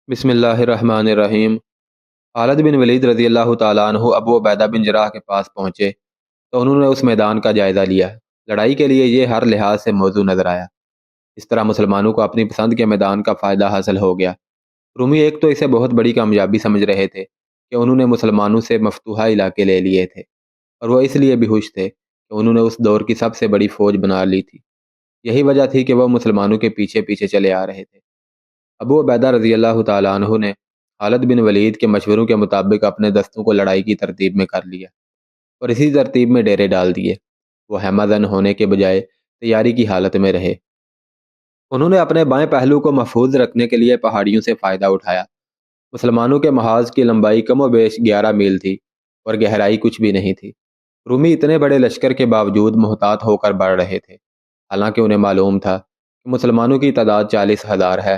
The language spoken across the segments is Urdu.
بسم اللہ الرحمن الرحیم۔ خالد بن ولید رضی اللہ تعالیٰ عنہ ابو عبیدہ بن جراح کے پاس پہنچے تو انہوں نے اس میدان کا جائزہ لیا۔ لڑائی کے لیے یہ ہر لحاظ سے موزوں نظر آیا۔ اس طرح مسلمانوں کو اپنی پسند کے میدان کا فائدہ حاصل ہو گیا۔ رومی ایک تو اسے بہت بڑی کامیابی سمجھ رہے تھے کہ انہوں نے مسلمانوں سے مفتوحہ علاقے لے لیے تھے، اور وہ اس لیے بھی خوش تھے کہ انہوں نے اس دور کی سب سے بڑی فوج بنا لی تھی۔ یہی وجہ تھی کہ وہ مسلمانوں کے پیچھے پیچھے چلے آ رہے تھے۔ ابو عبیدہ رضی اللہ تعالیٰ عنہ نے خالد بن ولید کے مشوروں کے مطابق اپنے دستوں کو لڑائی کی ترتیب میں کر لیا اور اسی ترتیب میں ڈیرے ڈال دیے۔ وہ ہمہ زن ہونے کے بجائے تیاری کی حالت میں رہے۔ انہوں نے اپنے بائیں پہلو کو محفوظ رکھنے کے لیے پہاڑیوں سے فائدہ اٹھایا۔ مسلمانوں کے محاذ کی لمبائی کم و بیش 11 میل تھی اور گہرائی کچھ بھی نہیں تھی۔ رومی اتنے بڑے لشکر کے باوجود محتاط ہو کر بڑھ رہے تھے، حالانکہ انہیں معلوم تھا کہ مسلمانوں کی تعداد 40,000 ہے،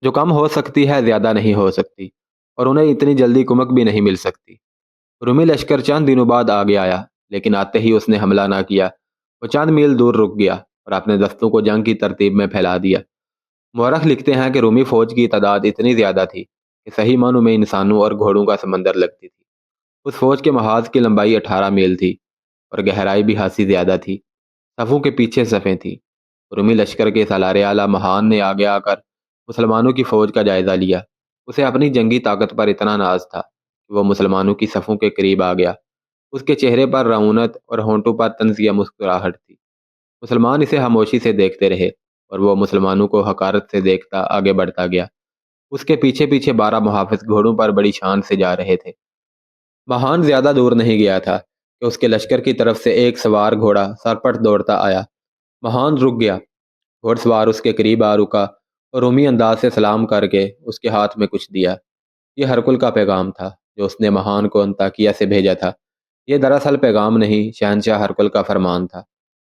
جو کم ہو سکتی ہے، زیادہ نہیں ہو سکتی، اور انہیں اتنی جلدی کمک بھی نہیں مل سکتی۔ رومی لشکر چند دنوں بعد آگے آیا، لیکن آتے ہی اس نے حملہ نہ کیا۔ وہ چند میل دور رک گیا اور اپنے دستوں کو جنگ کی ترتیب میں پھیلا دیا۔ مورخ لکھتے ہیں کہ رومی فوج کی تعداد اتنی زیادہ تھی کہ صحیح معنوں میں انسانوں اور گھوڑوں کا سمندر لگتی تھی۔ اس فوج کے محاذ کی لمبائی 18 میل تھی اور گہرائی بھی خاصی زیادہ تھی۔ صفوں کے پیچھے صفیں تھیں۔ رومی لشکر کے سالار اعلیٰ مہان نے آگے آ کر مسلمانوں کی فوج کا جائزہ لیا۔ اسے اپنی جنگی طاقت پر اتنا ناز تھا کہ وہ مسلمانوں کی صفوں کے قریب آ گیا۔ اس کے چہرے پر رعونت اور ہونٹوں پر طنزیہ مسکراہٹ تھی۔ مسلمان اسے خاموشی سے دیکھتے رہے اور وہ مسلمانوں کو حقارت سے دیکھتا آگے بڑھتا گیا۔ اس کے پیچھے پیچھے 12 محافظ گھوڑوں پر بڑی شان سے جا رہے تھے۔ مہان زیادہ دور نہیں گیا تھا کہ اس کے لشکر کی طرف سے ایک سوار گھوڑا سرپٹ دوڑتا آیا۔ مہان رک گیا۔ گھوڑ سوار اس کے قریب آ رکا اور رومی انداز سے سلام کر کے اس کے ہاتھ میں کچھ دیا۔ یہ ہرکل کا پیغام تھا جو اس نے مہان کو انطاکیہ سے بھیجا تھا۔ یہ دراصل پیغام نہیں، شہنشاہ ہرکل کا فرمان تھا۔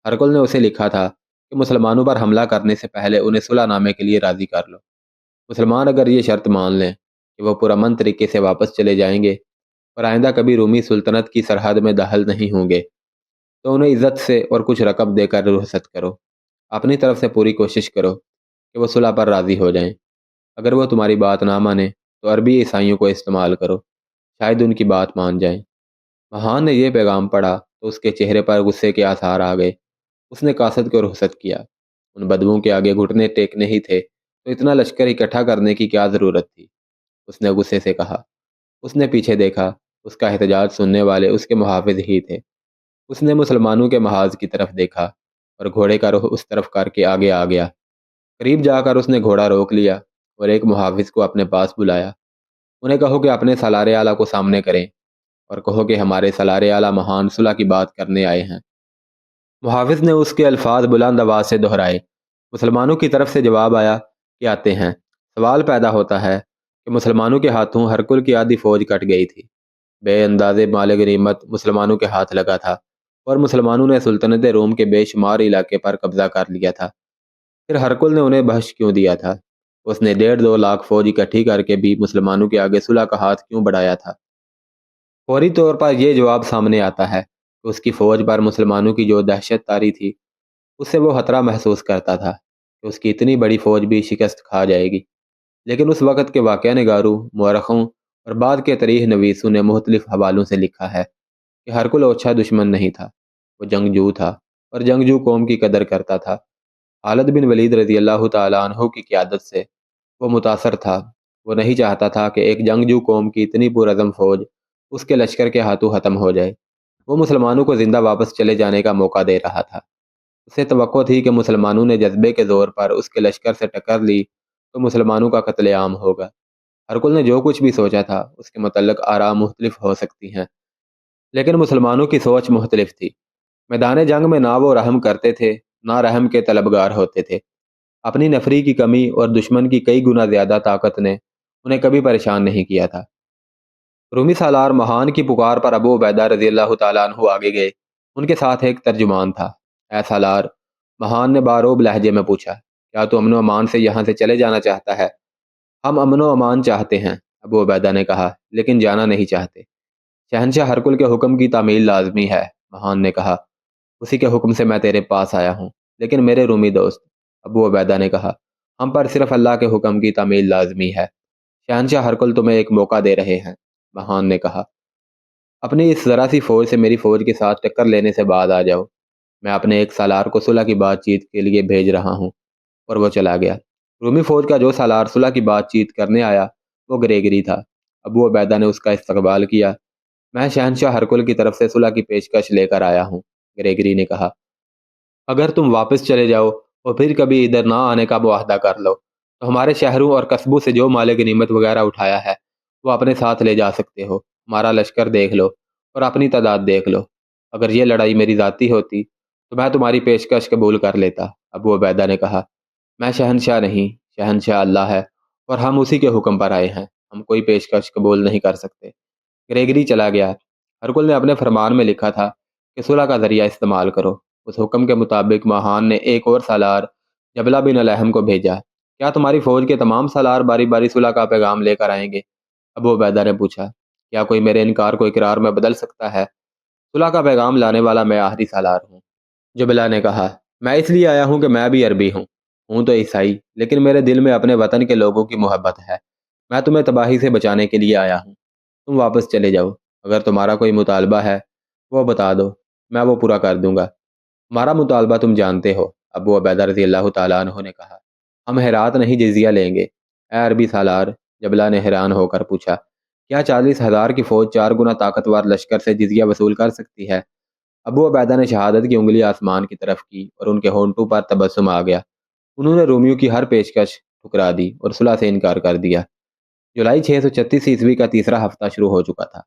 ہرکل نے اسے لکھا تھا کہ مسلمانوں پر حملہ کرنے سے پہلے انہیں صلح نامے کے لیے راضی کر لو۔ مسلمان اگر یہ شرط مان لیں کہ وہ پرامن طریقے سے واپس چلے جائیں گے اور آئندہ کبھی رومی سلطنت کی سرحد میں داخل نہیں ہوں گے، تو انہیں عزت سے اور کچھ رقم دے کر رخصت کرو۔ اپنی طرف سے پوری کوشش کرو کہ وہ صلح پر راضی ہو جائیں۔ اگر وہ تمہاری بات نہ مانے تو عربی عیسائیوں کو استعمال کرو، شاید ان کی بات مان جائیں۔ مہان نے یہ پیغام پڑھا تو اس کے چہرے پر غصے کے آثار آ گئے۔ اس نے قاصد کو رخصت کیا۔ ان بدوؤں کے آگے گھٹنے ٹیکنے ہی تھے تو اتنا لشکر اکٹھا کرنے کی کیا ضرورت تھی؟ اس نے غصے سے کہا۔ اس نے پیچھے دیکھا۔ اس کا احتجاج سننے والے اس کے محافظ ہی تھے۔ اس نے مسلمانوں کے محاذ کی طرف دیکھا اور گھوڑے کا رخ اس طرف کر کے آگے آ گیا۔ قریب جا کر اس نے گھوڑا روک لیا اور ایک محافظ کو اپنے پاس بلایا۔ انہیں کہو کہ اپنے سالار اعلیٰ کو سامنے کریں اور کہو کہ ہمارے سالار اعلیٰ مہان صلح کی بات کرنے آئے ہیں۔ محافظ نے اس کے الفاظ بلند آواز سے دہرائے۔ مسلمانوں کی طرف سے جواب آیا کہ آتے ہیں۔ سوال پیدا ہوتا ہے کہ مسلمانوں کے ہاتھوں ہرکل کی آدھی فوج کٹ گئی تھی۔ بے اندازے مال غنیمت مسلمانوں کے ہاتھ لگا تھا اور مسلمانوں نے سلطنت روم کے بے شمار علاقے پر قبضہ کر لیا تھا۔ پھر ہرکل نے انہیں بخش کیوں دیا تھا؟ اس نے 1.5-2 لاکھ فوج اکٹھی کر کے بھی مسلمانوں کے آگے صلح کا ہاتھ کیوں بڑھایا تھا؟ فوری طور پر یہ جواب سامنے آتا ہے کہ اس کی فوج پر مسلمانوں کی جو دہشت طاری تھی، اس سے وہ خطرہ محسوس کرتا تھا کہ اس کی اتنی بڑی فوج بھی شکست کھا جائے گی۔ لیکن اس وقت کے واقعہ نگاروں، مورخوں اور بعد کے تاریخ نویسوں نے مختلف حوالوں سے لکھا ہے کہ ہرکل اوچھا دشمن نہیں تھا، وہ جنگجو تھا اور جنگجو قوم کی قدر کرتا تھا۔ خالد بن ولید رضی اللہ تعالیٰ عنہ کی قیادت سے وہ متاثر تھا۔ وہ نہیں چاہتا تھا کہ ایک جنگجو قوم کی اتنی پرعزم فوج اس کے لشکر کے ہاتھوں ختم ہو جائے۔ وہ مسلمانوں کو زندہ واپس چلے جانے کا موقع دے رہا تھا۔ اسے توقع تھی کہ مسلمانوں نے جذبے کے زور پر اس کے لشکر سے ٹکر لی تو مسلمانوں کا قتل عام ہوگا۔ ہرکل نے جو کچھ بھی سوچا تھا اس کے متعلق آراء مختلف ہو سکتی ہیں، لیکن مسلمانوں کی سوچ مختلف تھی۔ میدان جنگ میں نہ وہ رحم کرتے تھے، نہ رحم کے طلبگار ہوتے تھے۔ اپنی نفری کی کمی اور دشمن کی کئی گنا زیادہ طاقت نے انہیں کبھی پریشان نہیں کیا تھا۔ رومی سالار مہان کی پکار پر ابو عبیدہ رضی اللہ تعالیٰ عنہ آگے گئے۔ ان کے ساتھ ایک ترجمان تھا۔ اے سالار، مہان نے باروب لہجے میں پوچھا، کیا تو امن و امان سے یہاں سے چلے جانا چاہتا ہے؟ ہم امن و امان چاہتے ہیں، ابو عبیدہ نے کہا، لیکن جانا نہیں چاہتے۔ شہنشاہ ہرکل کے حکم کی تعمیل لازمی ہے، مہان نے کہا۔ اسی کے حکم سے میں تیرے پاس آیا ہوں۔ لیکن میرے رومی دوست، ابو عبیدہ نے کہا، ہم پر صرف اللہ کے حکم کی تعمیل لازمی ہے۔ شہنشاہ ہرکل تمہیں ایک موقع دے رہے ہیں، مہان نے کہا۔ اپنی اس ذرا سی فوج سے میری فوج کے ساتھ ٹکر لینے سے بعد آ جاؤ۔ میں اپنے ایک سالار کو صلح کی بات چیت کے لیے بھیج رہا ہوں۔ اور وہ چلا گیا۔ رومی فوج کا جو سالار صلح کی بات چیت کرنے آیا وہ گریگری تھا۔ ابو عبیدہ نے اس کا استقبال کیا۔ میں شہنشاہ ہرکل کی طرف سے صلح کی پیشکش لے کر آیا ہوں، گریگری نے کہا۔ اگر تم واپس چلے جاؤ اور پھر کبھی ادھر نہ آنے کا معاہدہ کر لو تو ہمارے شہروں اور قصبوں سے جو مال غنیمت وغیرہ اٹھایا ہے وہ اپنے ساتھ لے جا سکتے ہو۔ ہمارا لشکر دیکھ لو اور اپنی تعداد دیکھ لو۔ اگر یہ لڑائی میری ذاتی ہوتی تو میں تمہاری پیشکش قبول کر لیتا، ابو عبیدہ نے کہا۔ میں شہنشاہ نہیں، شہنشاہ اللہ ہے اور ہم اسی کے حکم پر آئے ہیں، ہم کوئی پیشکش قبول نہیں کر سکتے۔ گریگری چلا گیا۔ ہرکل نے اپنے فرمان میں لکھا تھا کہ صلح کا ذریعہ استعمال کرو۔ اس حکم کے مطابق ماہان نے ایک اور سالار جبلہ بن الہم کو بھیجا۔ کیا تمہاری فوج کے تمام سالار باری باری صلح کا پیغام لے کر آئیں گے؟ ابو عبیدہ نے پوچھا۔ کیا کوئی میرے انکار کو اقرار میں بدل سکتا ہے؟ صلح کا پیغام لانے والا میں آخری سالار ہوں، جبلہ نے کہا۔ میں اس لیے آیا ہوں کہ میں بھی عربی ہوں تو عیسائی، لیکن میرے دل میں اپنے وطن کے لوگوں کی محبت ہے۔ میں تمہیں تباہی سے بچانے کے لیے آیا ہوں۔ تم واپس چلے جاؤ۔ اگر تمہارا کوئی مطالبہ ہے وہ بتا دو، میں وہ پورا کر دوں گا۔ ہمارا مطالبہ تم جانتے ہو، ابو عبیدہ رضی اللہ تعالیٰ عنہ نے کہا۔ ہم ہرات نہیں جزیہ لیں گے۔ اے عربی سالار، جبلہ نے حیران ہو کر پوچھا، کیا 40,000 کی فوج 4 گنا طاقتور لشکر سے جزیہ وصول کر سکتی ہے؟ ابو عبیدہ نے شہادت کی انگلی آسمان کی طرف کی اور ان کے ہونٹوں پر تبسم آ گیا۔ انہوں نے رومیوں کی ہر پیشکش ٹھکرا دی اور صلح سے انکار کر دیا۔ جولائی 636 عیسوی کا تیسرا ہفتہ شروع ہو چکا تھا۔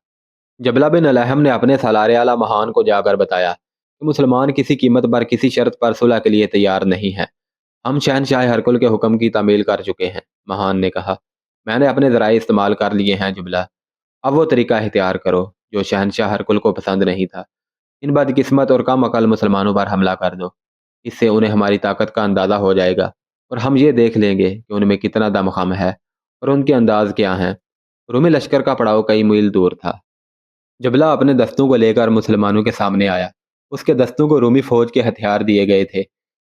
جبلہ بن الہم نے اپنے سالار اعلیٰ مہان کو جا کر بتایا کہ مسلمان کسی قیمت پر کسی شرط پر صلح کے لیے تیار نہیں ہیں۔ ہم شہنشاہ ہرکل کے حکم کی تعمیل کر چکے ہیں، مہان نے کہا۔ میں نے اپنے ذرائع استعمال کر لیے ہیں جبلہ۔ اب وہ طریقہ اختیار کرو جو شہنشاہ ہرکل کو پسند نہیں تھا۔ ان بدقسمت اور کم عقل مسلمانوں پر حملہ کر دو۔ اس سے انہیں ہماری طاقت کا اندازہ ہو جائے گا اور ہم یہ دیکھ لیں گے کہ ان میں کتنا دم خم ہے اور ان کے انداز کیا ہیں۔ رومی لشکر کا پڑاؤ کئی میل دور تھا۔ جبلہ اپنے دستوں کو لے کر مسلمانوں کے سامنے آیا۔ اس کے دستوں کو رومی فوج کے ہتھیار دیے گئے تھے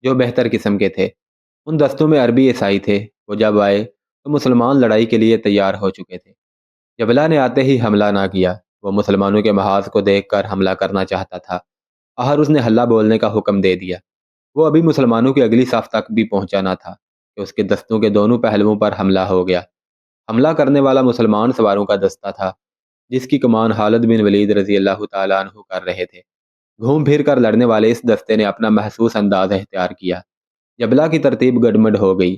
جو بہتر قسم کے تھے۔ ان دستوں میں عربی عیسائی تھے۔ وہ جب آئے تو مسلمان لڑائی کے لیے تیار ہو چکے تھے۔ جبلہ نے آتے ہی حملہ نہ کیا۔ وہ مسلمانوں کے محاذ کو دیکھ کر حملہ کرنا چاہتا تھا، آخر اس نے حلہ بولنے کا حکم دے دیا۔ وہ ابھی مسلمانوں کی اگلی صف تک بھی پہنچا نہ تھا کہ اس کے دستوں کے دونوں پہلوؤں پر حملہ ہو گیا۔ حملہ کرنے والا مسلمان سواروں کا دستہ تھا جس کی کمان خالد بن ولید رضی اللہ تعالیٰ عنہ کر رہے تھے۔ گھوم پھر کر لڑنے والے اس دستے نے اپنا محسوس انداز اختیار کیا۔ جبلہ کی ترتیب گڈمڈ ہو گئی۔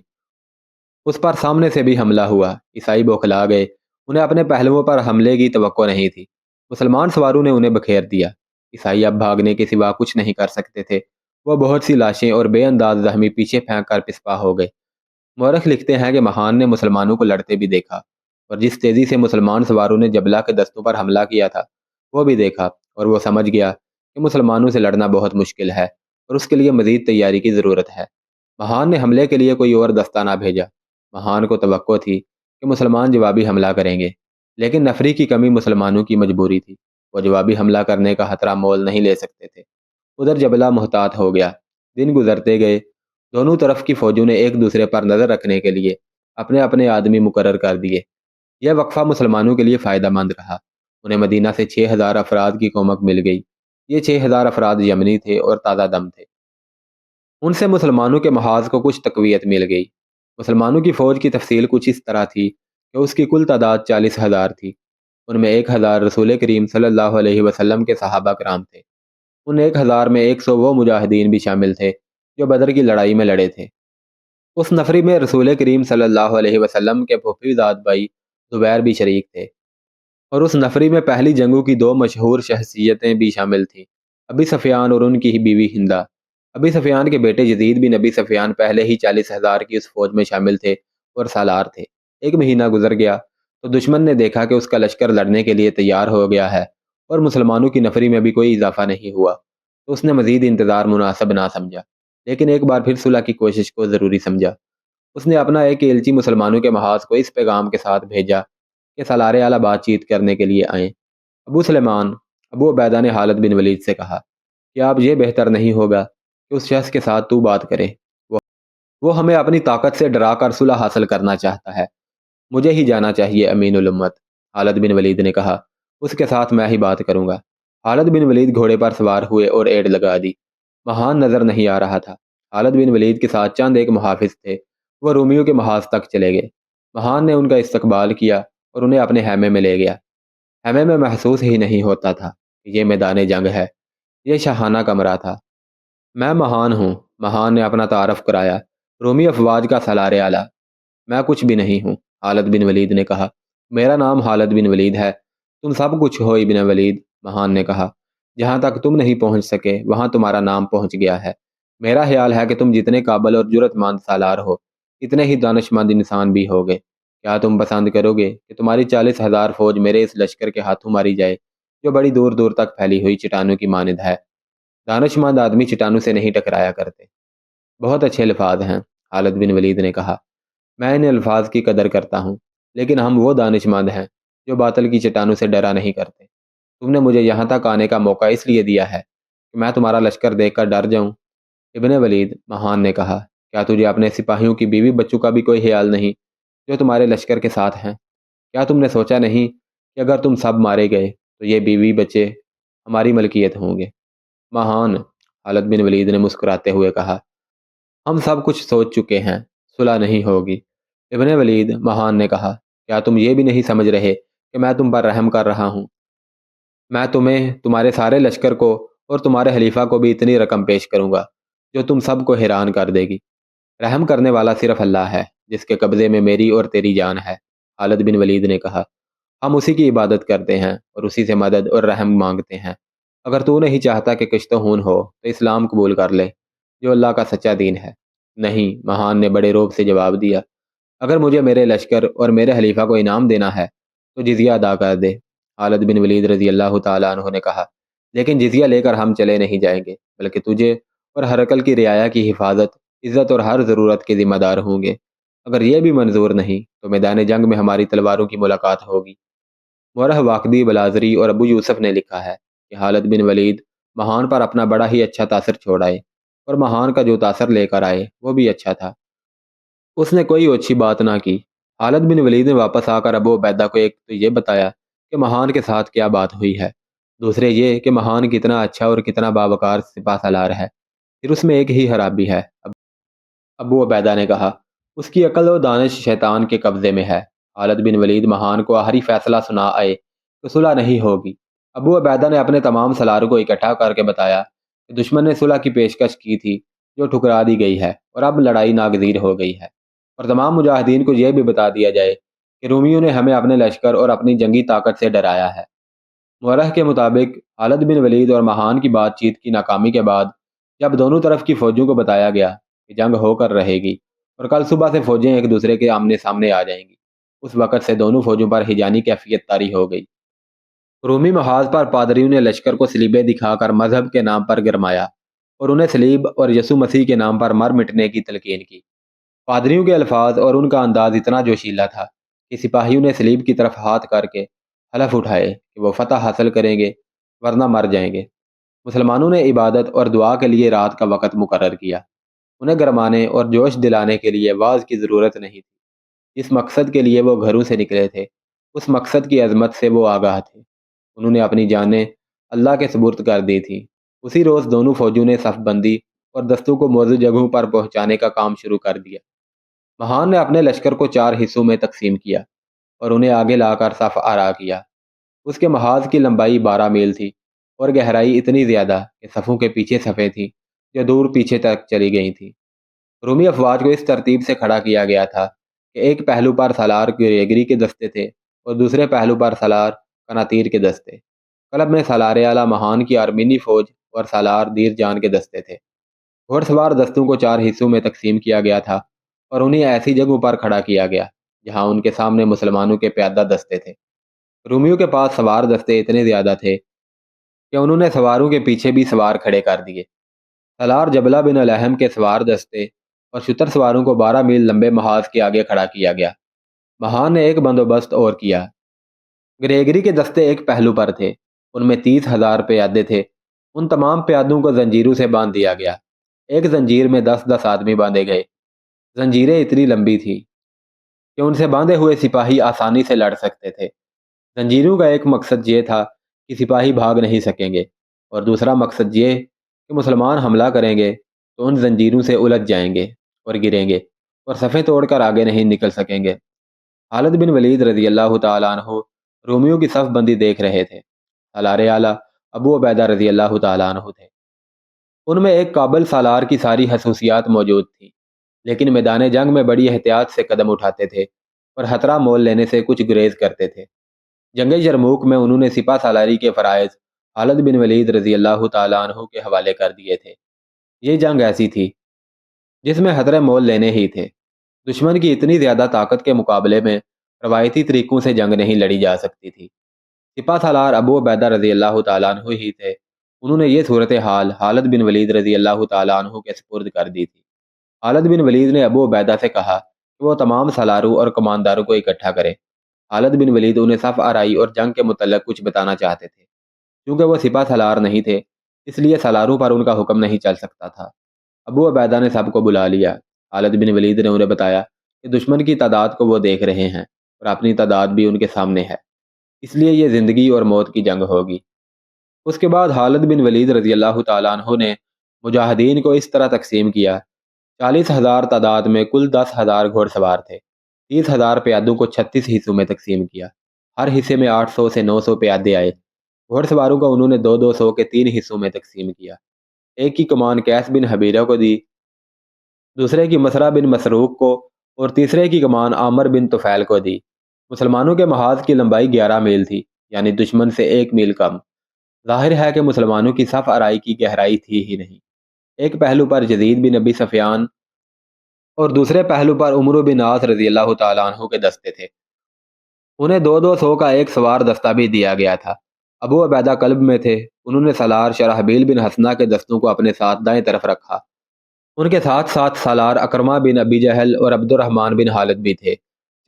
اس پر سامنے سے بھی حملہ ہوا۔ عیسائی بوکھلا گئے، انہیں اپنے پہلوؤں پر حملے کی توقع نہیں تھی۔ مسلمان سواروں نے انہیں بکھیر دیا۔ عیسائی اب بھاگنے کے سوا کچھ نہیں کر سکتے تھے۔ وہ بہت سی لاشیں اور بے انداز زخمی پیچھے پھینک کر پسپا ہو گئے۔ مورخ لکھتے ہیں کہ مہان نے مسلمانوں کو لڑتے بھی دیکھا اور جس تیزی سے مسلمان سواروں نے جبلہ کے دستوں پر حملہ کیا تھا وہ بھی دیکھا، اور وہ سمجھ گیا کہ مسلمانوں سے لڑنا بہت مشکل ہے اور اس کے لیے مزید تیاری کی ضرورت ہے۔ مہان نے حملے کے لیے کوئی اور دستہ نہ بھیجا۔ مہان کو توقع تھی کہ مسلمان جوابی حملہ کریں گے، لیکن نفری کی کمی مسلمانوں کی مجبوری تھی۔ وہ جوابی حملہ کرنے کا خطرہ مول نہیں لے سکتے تھے۔ ادھر جبلہ محتاط ہو گیا۔ دن گزرتے گئے۔ دونوں طرف کی فوجوں نے ایک دوسرے پر نظر رکھنے کے لیے اپنے اپنے آدمی مقرر کر دیے۔ یہ وقفہ مسلمانوں کے لیے فائدہ مند رہا۔ انہیں مدینہ سے 6,000 افراد کی کومک مل گئی۔ یہ 6,000 افراد یمنی تھے اور تازہ دم تھے۔ ان سے مسلمانوں کے محاذ کو کچھ تقویت مل گئی۔ مسلمانوں کی فوج کی تفصیل کچھ اس طرح تھی کہ اس کی کل تعداد 40,000 تھی۔ ان میں 1,000 رسول کریم صلی اللہ علیہ وسلم کے صحابہ کرام تھے۔ ان 1,000 میں 100 وہ مجاہدین بھی شامل تھے جو بدر کی لڑائی میں لڑے تھے۔ اس نفری میں رسول کریم صلی اللہ علیہ وسلم کے پھوپھی زاد بھائی زبیر بھی شریک تھے، اور اس نفری میں پہلی جنگوں کی 2 مشہور شخصیتیں بھی شامل تھیں، ابی سفیان اور ان کی بیوی ہندہ۔ ابی سفیان کے بیٹے یزید بن ابی سفیان پہلے ہی 40,000 کی اس فوج میں شامل تھے اور سالار تھے۔ 1 مہینہ گزر گیا تو دشمن نے دیکھا کہ اس کا لشکر لڑنے کے لیے تیار ہو گیا ہے اور مسلمانوں کی نفری میں بھی کوئی اضافہ نہیں ہوا، تو اس نے مزید انتظار مناسب نہ سمجھا، لیکن ایک بار پھر صلح کی کوشش کو ضروری سمجھا۔ اس نے اپنا ایک ایلچی مسلمانوں کے محاذ کو اس پیغام کے ساتھ بھیجا کہ سالار اعلیٰ بات چیت کرنے کے لیے آئیں۔ ابو سلیمان، ابو عبیدہ نے خالد بن ولید سے کہا کہ اب یہ بہتر نہیں ہوگا کہ اس شخص کے ساتھ تو بات کرے، وہ ہمیں اپنی طاقت سے ڈرا کر صلح حاصل کرنا چاہتا ہے۔ مجھے ہی جانا چاہیے امین الامت، خالد بن ولید نے کہا۔ اس کے ساتھ میں ہی بات کروں گا۔ خالد بن ولید گھوڑے پر سوار ہوئے اور ایڑ لگا دی۔ مہان نظر نہیں آ رہا تھا۔ خالد بن ولید کے ساتھ چند ایک محافظ تھے، وہ رومیوں کے محاذ تک چلے گئے۔ مہان نے ان کا استقبال کیا اور انہیں اپنے خیمے میں لے گیا۔ خیمے میں محسوس ہی نہیں ہوتا تھا کہ یہ میدان جنگ ہے، یہ شاہانہ کمرہ تھا۔ میں مہان ہوں، مہان نے اپنا تعارف کرایا، رومی افواج کا سالار اعلیٰ۔ میں کچھ بھی نہیں ہوں، خالد بن ولید نے کہا۔ میرا نام خالد بن ولید ہے، تم سب کچھ ہو ابن ولید، مہان نے کہا۔ جہاں تک تم نہیں پہنچ سکے وہاں تمہارا نام پہنچ گیا ہے۔ میرا خیال ہے کہ تم جتنے قابل اور جرت مند سالار ہو، اتنے ہی دانش مند انسان بھی ہوگے۔ کیا تم پسند کرو گے کہ تمہاری 40,000 فوج میرے اس لشکر کے ہاتھوں ماری جائے جو بڑی دور دور تک پھیلی ہوئی چٹانوں کی مانند ہے؟ دانش مند آدمی چٹانوں سے نہیں ٹکرایا کرتے۔ بہت اچھے الفاظ ہیں، خالد بن ولید نے کہا۔ میں ان الفاظ کی قدر کرتا ہوں، لیکن ہم وہ دانش مند ہیں جو باطل کی چٹانوں سے ڈرا نہیں کرتے۔ تم نے مجھے یہاں تک آنے کا موقع اس لیے دیا ہے کہ میں تمہارا لشکر دیکھ کر ڈر جاؤں؟ ابن ولید، مہان نے کہا، کیا تجھے اپنے سپاہیوں کی بیوی بچوں کا بھی کوئی خیال نہیں جو تمہارے لشکر کے ساتھ ہیں؟ کیا تم نے سوچا نہیں کہ اگر تم سب مارے گئے تو یہ بیوی بچے ہماری ملکیت ہوں گے؟ مہان، خالد بن ولید نے مسکراتے ہوئے کہا، ہم سب کچھ سوچ چکے ہیں، صلح نہیں ہوگی۔ ابن ولید، مہان نے کہا، کیا تم یہ بھی نہیں سمجھ رہے کہ میں تم پر رحم کر رہا ہوں؟ میں تمہیں، تمہارے سارے لشکر کو اور تمہارے خلیفہ کو بھی اتنی رقم پیش کروں گا جو تم سب کو حیران کر دے گی۔ رحم کرنے والا صرف اللہ ہے جس کے قبضے میں میری اور تیری جان ہے، خالد بن ولید نے کہا۔ ہم اسی کی عبادت کرتے ہیں اور اسی سے مدد اور رحم مانگتے ہیں۔ اگر تو نہیں چاہتا کہ کشت و خون ہو تو اسلام قبول کر لے جو اللہ کا سچا دین ہے۔ نہیں، مہان نے بڑے روب سے جواب دیا، اگر مجھے میرے لشکر اور میرے خلیفہ کو انعام دینا ہے تو جزیہ ادا کر دے۔ خالد بن ولید رضی اللہ تعالیٰ عنہ نے کہا، لیکن جزیہ لے کر ہم چلے نہیں جائیں گے، بلکہ تجھے اور ہرقل کی رعایا کی حفاظت، عزت اور ہر ضرورت کے ذمہ دار ہوں گے۔ اگر یہ بھی منظور نہیں تو میدان جنگ میں ہماری تلواروں کی ملاقات ہوگی۔ مورخ واقدی بلازری اور ابو یوسف نے لکھا ہے کہ خالد بن ولید مہان پر اپنا بڑا ہی اچھا تاثر چھوڑ آئے، اور مہان کا جو تاثر لے کر آئے وہ بھی اچھا تھا۔ اس نے کوئی اچھی بات نہ کی۔ خالد بن ولید نے واپس آ کر ابو عبیدہ کو ایک تو یہ بتایا کہ مہان کے ساتھ کیا بات ہوئی ہے، دوسرے یہ کہ مہان کتنا اچھا اور کتنا باوقار سپہ سالار ہے، پھر اس میں ایک ہی خرابی ہے۔ ابو عبیدہ نے کہا، اس کی عقل و دانش شیطان کے قبضے میں ہے۔ خالد بن ولید مہان کو آخری فیصلہ سنا آئے کہ صلح نہیں ہوگی۔ ابو عبیدہ نے اپنے تمام سالاروں کو اکٹھا کر کے بتایا کہ دشمن نے صلح کی پیشکش کی تھی جو ٹھکرا دی گئی ہے اور اب لڑائی ناگزیر ہو گئی ہے، اور تمام مجاہدین کو یہ بھی بتا دیا جائے کہ رومیوں نے ہمیں اپنے لشکر اور اپنی جنگی طاقت سے ڈرایا ہے۔ مورخ کے مطابق خالد بن ولید اور مہان کی بات چیت کی ناکامی کے بعد جب دونوں طرف کی فوجوں کو بتایا گیا کہ جنگ ہو کر رہے گی اور کل صبح سے فوجیں ایک دوسرے کے آمنے سامنے آ جائیں گی، اس وقت سے دونوں فوجوں پر ہیجانی کیفیت طاری ہو گئی۔ رومی محاذ پر پادریوں نے لشکر کو سلیبیں دکھا کر مذہب کے نام پر گرمایا اور انہیں سلیب اور یسوع مسیح کے نام پر مر مٹنے کی تلقین کی۔ پادریوں کے الفاظ اور ان کا انداز اتنا جوشیلا تھا کہ سپاہیوں نے سلیب کی طرف ہاتھ کر کے حلف اٹھائے کہ وہ فتح حاصل کریں گے ورنہ مر جائیں گے۔ مسلمانوں نے عبادت اور دعا کے لیے رات کا وقت مقرر کیا۔ انہیں گرمانے اور جوش دلانے کے لیے واعظ کی ضرورت نہیں تھی۔ جس مقصد کے لیے وہ گھروں سے نکلے تھے اس مقصد کی عظمت سے وہ آگاہ تھے۔ انہوں نے اپنی جانیں اللہ کے سپرد کر دی تھی۔ اسی روز دونوں فوجوں نے صف بندی اور دستوں کو موزوں جگہوں پر پہنچانے کا کام شروع کر دیا۔ مہان نے اپنے لشکر کو 4 حصوں میں تقسیم کیا اور انہیں آگے لا کر صف آرا کیا۔ اس کے محاذ کی لمبائی 12 میل تھی اور گہرائی اتنی زیادہ کہ صفوں کے پیچھے صفیں تھیں جو دور پیچھے تک چلی گئی تھیں۔ رومی افواج کو اس ترتیب سے کھڑا کیا گیا تھا کہ ایک پہلو پر سالار گریگری کے دستے تھے اور دوسرے پہلو پر سالار کناتیر کے دستے۔ قلب میں سالار اعلیٰ مہان کی آرمینی فوج اور سالار دیر جان کے دستے تھے۔ گھوڑ سوار دستوں کو 4 حصوں میں تقسیم کیا گیا تھا اور انہیں ایسی جگہوں پر کھڑا کیا گیا جہاں ان کے سامنے مسلمانوں کے پیادہ دستے تھے۔ رومیوں کے پاس سوار دستے اتنے زیادہ تھے کہ انہوں نے سواروں کے پیچھے بھی سوار کھڑے کر دیے۔ سالار جبلہ بن الہم کے سوار دستے اور شتر سواروں کو 12 میل لمبے محاذ کے آگے کھڑا کیا گیا۔ مہان نے ایک بندوبست اور کیا۔ گریگری کے دستے ایک پہلو پر تھے، ان میں 30,000 پیادے تھے۔ ان تمام پیادوں کو زنجیروں سے باندھ دیا گیا۔ ایک زنجیر میں 10-10 آدمی باندھے گئے۔ زنجیریں اتنی لمبی تھیں کہ ان سے باندھے ہوئے سپاہی آسانی سے لڑ سکتے تھے۔ زنجیروں کا ایک مقصد یہ تھا کہ سپاہی بھاگ نہیں سکیں گے، اور دوسرا مقصد یہ کہ مسلمان حملہ کریں گے تو ان زنجیروں سے الجھ جائیں گے اور گریں گے اور صفیں توڑ کر آگے نہیں نکل سکیں گے۔ خالد بن ولید رضی اللہ تعالیٰ عنہ رومیوں کی صف بندی دیکھ رہے تھے۔ سالار اعلیٰ ابو عبیدہ رضی اللہ تعالیٰ عنہ تھے۔ ان میں ایک قابل سالار کی ساری خصوصیات موجود تھیں، لیکن میدان جنگ میں بڑی احتیاط سے قدم اٹھاتے تھے اور خطرہ مول لینے سے کچھ گریز کرتے تھے۔ جنگ یرموک میں انہوں نے سپہ سالاری کے فرائض خالد بن ولید رضی اللہ تعالیٰ عنہ کے حوالے کر دیے تھے۔ یہ جنگ ایسی تھی جس میں خطرے مول لینے ہی تھے۔ دشمن کی اتنی زیادہ طاقت کے مقابلے میں روایتی طریقوں سے جنگ نہیں لڑی جا سکتی تھی۔ سپہ سالار ابو عبیدہ رضی اللہ تعالیٰ عنہ ہی تھے۔ انہوں نے یہ صورتحال خالد بن ولید رضی اللہ تعالیٰ عنہ کے سپرد کر دی تھی۔ خالد بن ولید نے ابو عبیدہ سے کہا کہ وہ تمام سالاروں اور کمانداروں کو اکٹھا کرے۔ خالد بن ولید انہیں صف آرائی اور جنگ کے متعلق کچھ بتانا چاہتے تھے۔ کیونکہ وہ سپہ سالار نہیں تھے، اس لیے سالاروں پر ان کا حکم نہیں چل سکتا تھا۔ ابو عبیدہ نے سب کو بلا لیا۔ خالد بن ولید نے انہیں بتایا کہ دشمن کی تعداد کو وہ دیکھ رہے ہیں اور اپنی تعداد بھی ان کے سامنے ہے، اس لیے یہ زندگی اور موت کی جنگ ہوگی۔ اس کے بعد خالد بن ولید رضی اللہ تعالیٰ عنہ نے مجاہدین کو اس طرح تقسیم کیا: 40,000 تعداد میں کل 10,000 گھوڑ سوار تھے۔ 30,000 پیادوں کو 36 حصوں میں تقسیم کیا۔ ہر حصے میں 800 سے 900 پیادے آئے۔ گھوڑ سواروں کو انہوں نے 200 کے 3 حصوں میں تقسیم کیا۔ ایک کی کمان قیس بن حبیرہ کو دی، دوسرے کی مسرہ بن مسروق کو، اور تیسرے کی کمان عامر بن طفیل کو دی۔ مسلمانوں کے محاذ کی لمبائی 11 میل تھی، یعنی دشمن سے 1 میل کم۔ ظاہر ہے کہ مسلمانوں کی صف آرائی کی گہرائی تھی ہی نہیں۔ ایک پہلو پر یزید بن ابی سفیان اور دوسرے پہلو پر عمرو بن عاص رضی اللہ تعالیٰ عنہ کے دستے تھے۔ انہیں 200 کا ایک سوار دستہ بھی دیا گیا تھا۔ ابو عبیدہ قلب میں تھے۔ انہوں نے سالار شرحبیل بن حسنہ کے دستوں کو اپنے ساتھ دائیں طرف رکھا۔ ان کے ساتھ ساتھ سالار اکرمہ بن ابی جہل اور عبد الرحمن بن خالد بھی تھے۔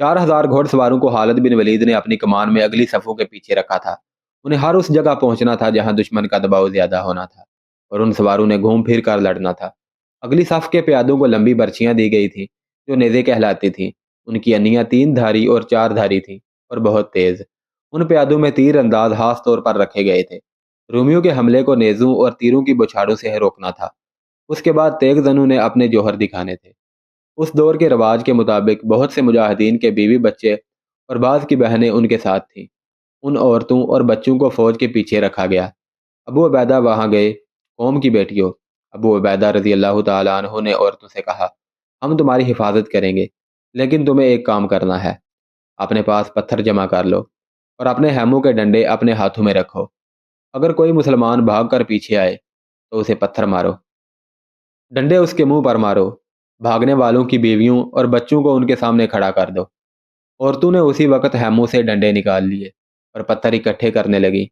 4,000 گھوڑ سواروں کو خالد بن ولید نے اپنی کمان میں اگلی صفوں کے پیچھے رکھا تھا۔ انہیں ہر اس جگہ پہنچنا تھا جہاں دشمن کا دباؤ زیادہ ہونا تھا، اور ان سواروں نے گھوم پھر کر لڑنا تھا۔ اگلی صف کے پیادوں کو لمبی برچیاں دی گئی تھیں جو نیزے کہلاتی تھیں۔ ان کی انیاں 3 دھاری اور 4 دھاری تھیں اور بہت تیز۔ ان پیادوں میں تیر انداز خاص طور پر رکھے گئے تھے۔ رومیوں کے حملے کو نیزوں اور تیروں کی بوچھاڑوں سے روکنا تھا۔ اس کے بعد تیغ زنوں نے اپنے جوہر دکھانے تھے۔ اس دور کے رواج کے مطابق بہت سے مجاہدین کے بیوی بچے اور بعض کی بہنیں ان کے ساتھ تھیں۔ ان عورتوں اور بچوں کو فوج کے پیچھے رکھا گیا۔ ابو عبیدہ وہاں گئے۔ قوم کی بیٹیوں، ابو عبیدہ رضی اللہ تعالیٰ عنہ نے عورتوں سے کہا، ہم تمہاری حفاظت کریں گے، لیکن تمہیں ایک کام کرنا ہے۔ اپنے پاس پتھر جمع کر لو اور اپنے خیموں کے ڈنڈے اپنے ہاتھوں میں رکھو۔ اگر کوئی مسلمان بھاگ کر پیچھے آئے تو اسے پتھر مارو، ڈنڈے اس کے منہ پر مارو۔ بھاگنے والوں کی بیویوں اور بچوں کو ان کے سامنے کھڑا کر دو۔ عورتوں نے اسی وقت خیموں سے ڈنڈے نکال لیے اور پتھر اکٹھے کرنے لگی۔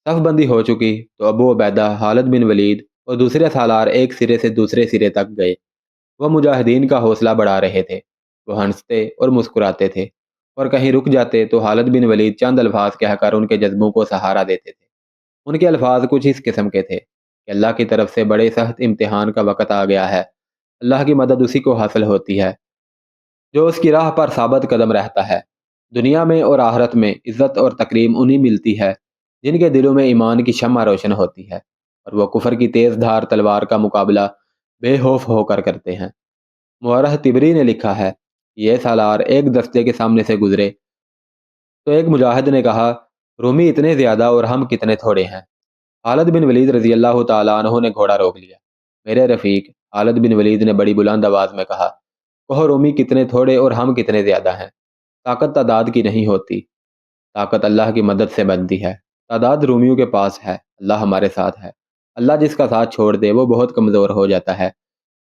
صف بندی ہو چکی تو ابو عبیدہ، خالد بن ولید اور دوسرے سالار ایک سرے سے دوسرے سرے تک گئے۔ وہ مجاہدین کا حوصلہ بڑھا رہے تھے۔ وہ ہنستے اور مسکراتے تھے، اور کہیں رک جاتے تو خالد بن ولید چند الفاظ کہہ کر ان کے جذبوں کو سہارا دیتے تھے۔ ان کے الفاظ کچھ اس قسم کے تھے کہ اللہ کی طرف سے بڑے سخت امتحان کا وقت آ گیا ہے۔ اللہ کی مدد اسی کو حاصل ہوتی ہے جو اس کی راہ پر ثابت قدم رہتا ہے۔ دنیا میں اور آخرت میں عزت اور تکریم انہیں ملتی ہے جن کے دلوں میں ایمان کی شمع روشن ہوتی ہے، اور وہ کفر کی تیز دھار تلوار کا مقابلہ بے خوف ہو کر کرتے ہیں۔ مورخ طبری نے لکھا ہے، یہ سالار ایک دستے کے سامنے سے گزرے تو ایک مجاہد نے کہا، رومی اتنے زیادہ اور ہم کتنے تھوڑے ہیں۔ خالد بن ولید رضی اللہ تعالیٰ عنہ نے گھوڑا روک لیا۔ میرے رفیق، خالد بن ولید نے بڑی بلند آواز میں کہا، کہو رومی کتنے تھوڑے اور ہم کتنے زیادہ ہیں۔ طاقت تعداد کی نہیں ہوتی، طاقت اللہ کی مدد سے بنتی ہے۔ تعداد رومیوں کے پاس ہے، اللہ ہمارے ساتھ ہے۔ اللہ جس کا ساتھ چھوڑ دے وہ بہت کمزور ہو جاتا ہے۔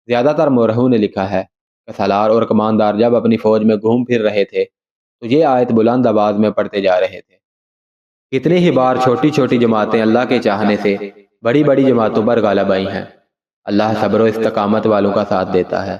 زیادہ تر مورخوں نے لکھا ہے کہ سالار اور کماندار جب اپنی فوج میں گھوم پھر رہے تھے تو یہ آیت بلند آواز میں پڑھتے جا رہے تھے، کتنی ہی بار چھوٹی چھوٹی جماعتیں اللہ کے چاہنے سے بڑی بڑی جماعتوں پر غالب آئی ہیں۔ اللہ صبر و استقامت والوں کا ساتھ دیتا ہے۔